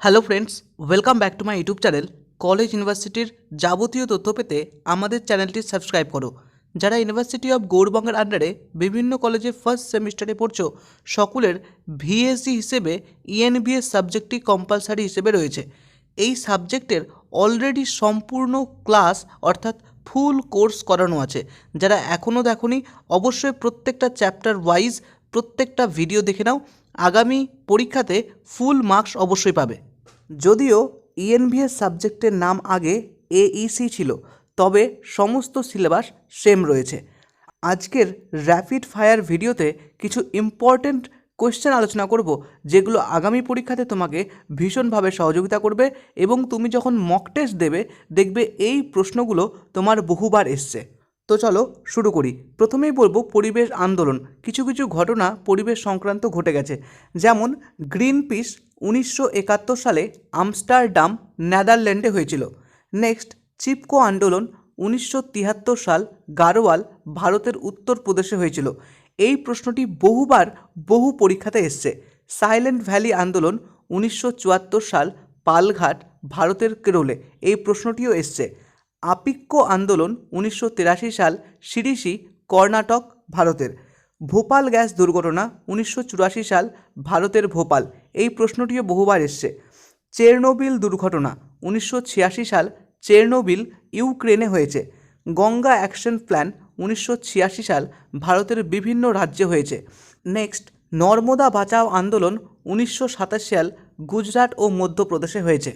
Hello friends, welcome back to my YouTube channel. College ইউনিভার্সিটির যাবতীয় তথ্য পেতে আমাদের চ্যানেলটি সাবস্ক্রাইব করো। যারা ইউনিভার্সিটি অফ গৌড়বঙ্গের আন্ডারে বিভিন্ন কলেজে ফার্স্ট সেমিস্টারে পড়ছো, সকলের ভিএসসি হিসেবে ইএনবিএস সাবজেক্টটি কম্পালসারি হিসেবে রয়েছে। এই সাবজেক্টের অলরেডি সম্পূর্ণ ক্লাস অর্থাৎ ফুল কোর্স করানো আছে। যারা এখনও দেখোনি, অবশ্যই প্রত্যেকটা চ্যাপ্টার ওয়াইজ প্রত্যেকটা ভিডিও দেখে নাও। আগামী পরীক্ষাতে ফুল মার্কস অবশ্যই পাবে। যদিও ইএনভিএস সাবজেক্টের নাম আগে এইসি ছিল, তবে সমস্ত সিলেবাস সেম রয়েছে। আজকের র্যাপিড ফায়ার ভিডিওতে কিছু ইম্পর্ট্যান্ট কোয়েশ্চেন আলোচনা করব, যেগুলো আগামী পরীক্ষাতে তোমাকে ভীষণভাবে সহযোগিতা করবে এবং তুমি যখন মক টেস্ট দেবে দেখবে এই প্রশ্নগুলো তোমার বহুবার এসছে। তো চলো শুরু করি। প্রথমেই বলবো পরিবেশ আন্দোলন। কিছু কিছু ঘটনা পরিবেশ সংক্রান্ত ঘটে গেছে, যেমন গ্রিন পিস 1971 সালে আমস্টারডাম নেদারল্যান্ডে হয়েছিল। নেক্সট, চিপকো আন্দোলন 1973 সাল গারোয়াল ভারতের উত্তরপ্রদেশে হয়েছিল। এই প্রশ্নটি বহু পরীক্ষাতে এসছে। সাইলেন্ট ভ্যালি আন্দোলন 1974 সাল পালঘাট ভারতের কেরলে। এই প্রশ্নটিও এসছে। আপিক্য আন্দোলন 1983 সাল শিরিসি কর্ণাটক ভারতের। ভোপাল গ্যাস দুর্ঘটনা 1984 সাল ভারতের ভোপাল। এই প্রশ্নটিও বহুবার এসছে। চেরনোবিল দুর্ঘটনা 1986 সাল চেরনোবিল ইউক্রেনে হয়েছে। গঙ্গা অ্যাকশন প্ল্যান 1986 সাল ভারতের বিভিন্ন রাজ্যে হয়েছে। নেক্সট, নর্মদা বাঁচাও আন্দোলন 1927 সাল গুজরাট ও মধ্যপ্রদেশে হয়েছে।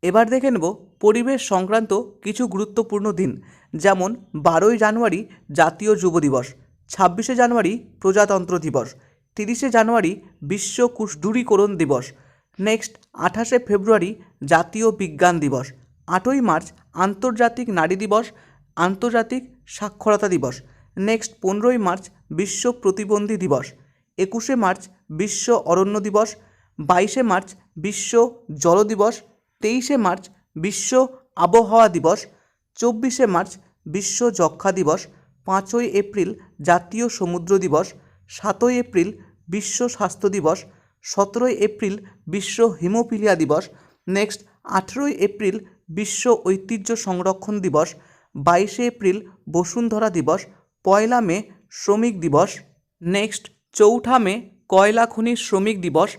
এবার দেখে নেব পরিবেশ সংক্রান্ত কিছু গুরুত্বপূর্ণ দিন, যেমন 12ই জানুয়ারি জাতীয় যুব দিবস, 26শে জানুয়ারি প্রজাতন্ত্র দিবস, 30শে জানুয়ারি বিশ্ব কুশদূরীকরণ দিবস। নেক্সট, 28শে ফেব্রুয়ারি জাতীয় বিজ্ঞান দিবস, 8ই মার্চ আন্তর্জাতিক নারী দিবস, আন্তর্জাতিক সাক্ষরতা দিবস। নেক্সট, 15ই মার্চ বিশ্ব প্রতিবন্ধী দিবস, 21শে মার্চ বিশ্ব অরণ্য দিবস, 22শে মার্চ বিশ্ব জল দিবস, 23শে মার্চ বিশ্ব আবহাওয়া দিবস, 24শে মার্চ বিশ্ব যক্ষ্মা দিবস, 5ই এপ্রিল জাতীয় সমুদ্র দিবস, 7ই এপ্রিল বিশ্ব স্বাস্থ্য দিবস, 17ই এপ্রিল বিশ্ব হিমোফিলিয়া দিবস। নেক্সট, 18ই এপ্রিল বিশ্ব ঐতিহ্য সংরক্ষণ দিবস, 22শে এপ্রিল বসুন্ধরা দিবস, 1 মে শ্রমিক দিবস। নেক্সট, 4 মে কয়লা খনি শ্রমিক দিবস,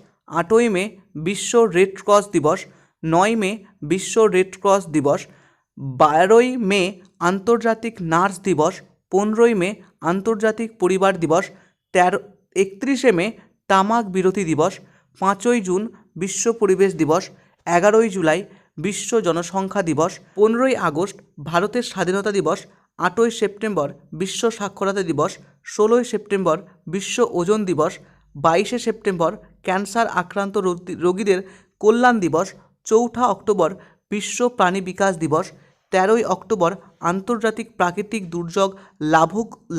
8ই মে বিশ্ব রেড ক্রস দিবস, 9 মে বিশ্ব রেড ক্রস দিবস, 12ই মে আন্তর্জাতিক নার্স দিবস, 15ই মে আন্তর্জাতিক পরিবার দিবস, 31শে মে তামাক বিরোধী দিবস, 5ই জুন বিশ্ব পরিবেশ দিবস, 11ই জুলাই বিশ্ব জনসংখ্যা দিবস, 15ই আগস্ট ভারতের স্বাধীনতা দিবস, 8ই সেপ্টেম্বর বিশ্ব সাক্ষরতা দিবস, 16ই সেপ্টেম্বর বিশ্ব ওজন দিবস, 22শে সেপ্টেম্বর ক্যান্সার আক্রান্ত রোগীদের কল্যাণ দিবস, 4 অক্টোবর বিশ্ব প্রাণী বিকাশ দিবস, 13ই অক্টোবর আন্তর্জাতিক প্রাকৃতিক দুর্যোগ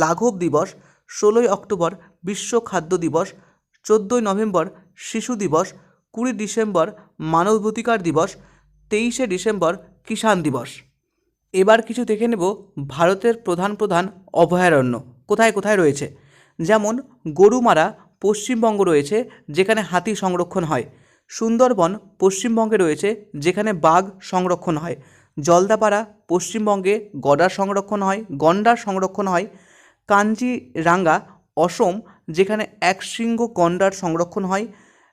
লাঘব দিবস, 16ই অক্টোবর বিশ্ব খাদ্য দিবস, 14ই নভেম্বর শিশু দিবস, 20 ডিসেম্বর মানবাধিকার দিবস, 23শে ডিসেম্বর কিষাণ দিবস। এবার কিছু দেখে নেব ভারতের প্রধান অভয়ারণ্য কোথায় কোথায় রয়েছে। যেমন গরুমারা পশ্চিমবঙ্গ রয়েছে, যেখানে হাতি সংরক্ষণ হয়। সুন্দরবন পশ্চিমবঙ্গে রয়েছে, যেখানে বাঘ সংরক্ষণ হয়। জলদাপাড়া পশ্চিমবঙ্গে গন্ডার সংরক্ষণ হয়। কাঞ্জিরাঙ্গা অসম, যেখানে একশৃঙ্গ গন্ডার সংরক্ষণ হয়।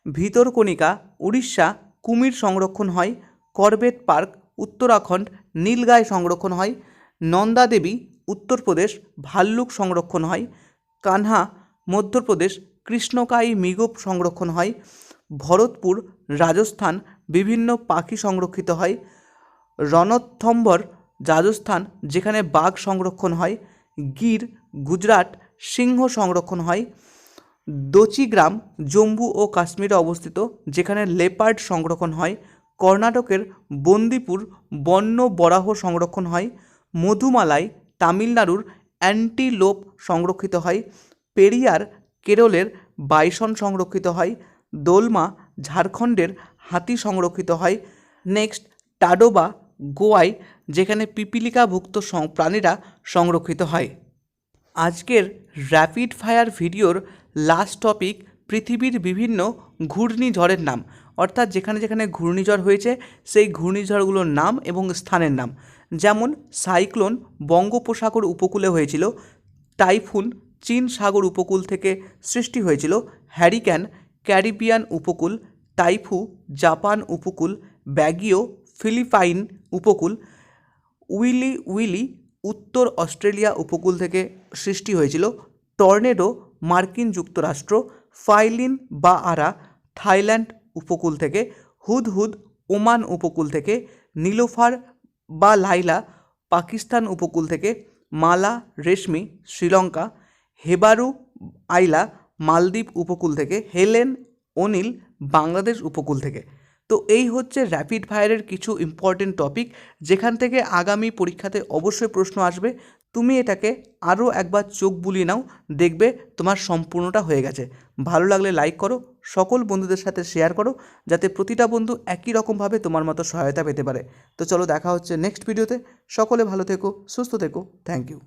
ভিতরকণিকা উড়িষ্যা কুমির সংরক্ষণ হয়। করবেট পার্ক উত্তরাখণ্ড নীলগাই সংরক্ষণ হয়। নন্দাদেবী উত্তরপ্রদেশ ভাল্লুক সংরক্ষণ হয়। কানহা মধ্যপ্রদেশ কৃষ্ণকায়ী মৃগ সংরক্ষণ হয়। ভরতপুর রাজস্থান বিভিন্ন পাখি সংরক্ষিত হয়। রণথম্ভর রাজস্থান, যেখানে বাঘ সংরক্ষণ হয়। গির গুজরাট সিংহ সংরক্ষণ হয়। দচিগ্রাম জম্মু ও কাশ্মীরে অবস্থিত, যেখানে লেপার্ড সংরক্ষণ হয়। কর্ণাটকের বন্দিপুর বন্য বরাহ সংরক্ষণ হয়। মধুমালাই তামিলনাড়ুর অ্যান্টিলোপ সংরক্ষিত হয়। পেরিয়ার কেরলের বাইসন সংরক্ষিত হয়। দোলমা ঝাড়খণ্ডের হাতি সংরক্ষিত হয়। নেক্সট, টাডোবা গোয়ায়, যেখানে পিপিলিকাভুক্ত প্রাণীরা সংরক্ষিত হয়। আজকের র্যাপিড ফায়ার ভিডিওর লাস্ট টপিক পৃথিবীর বিভিন্ন ঘূর্ণিঝড়ের নাম, অর্থাৎ যেখানে যেখানে ঘূর্ণিঝড় হয়েছে সেই ঘূর্ণিঝড়গুলোর নাম এবং স্থানের নাম। যেমন সাইক্লোন বঙ্গোপসাগর উপকূলে হয়েছিল, টাইফুন চীন সাগর উপকূল থেকে সৃষ্টি হয়েছিল, হ্যারিকেন ক্যারিবিয়ান উপকূল, টাইফু জাপান উপকূল, ব্যাগিও ফিলিপাইন উপকূল, উইলি উত্তর অস্ট্রেলিয়া উপকূল থেকে সৃষ্টি হয়েছিল, টর্নেডো মার্কিন যুক্তরাষ্ট্র, ফাইলিন বা আরা থাইল্যান্ড উপকূল থেকে, হুদহুদ ওমান উপকূল থেকে, নীলোফার বা লাইলা পাকিস্তান উপকূল থেকে, মালা রেশমি শ্রীলঙ্কা, হেবারু আইলা মালদ্বীপ উপকূল থেকে, হেলেন অনিল বাংলাদেশ উপকূল থেকে। তো এই হচ্ছে র্যাপিড ফায়ারের কিছু ইম্পর্টেন্ট টপিক, যেখান থেকে আগামী পরীক্ষাতে অবশ্যই প্রশ্ন আসবে। তুমি এটাকে আরও একবার চোখ বুলিয়ে নাও, দেখবে তোমার সম্পূর্ণটা হয়ে গেছে। ভালো লাগলে লাইক করো, সকল বন্ধুদের সাথে শেয়ার করো, যাতে প্রতিটা বন্ধু একই রকমভাবে তোমার মতো সহায়তা পেতে পারে। তো চলো দেখা হচ্ছে নেক্সট ভিডিওতে। সকলে ভালো থেকো, সুস্থ থেকো। Thank you.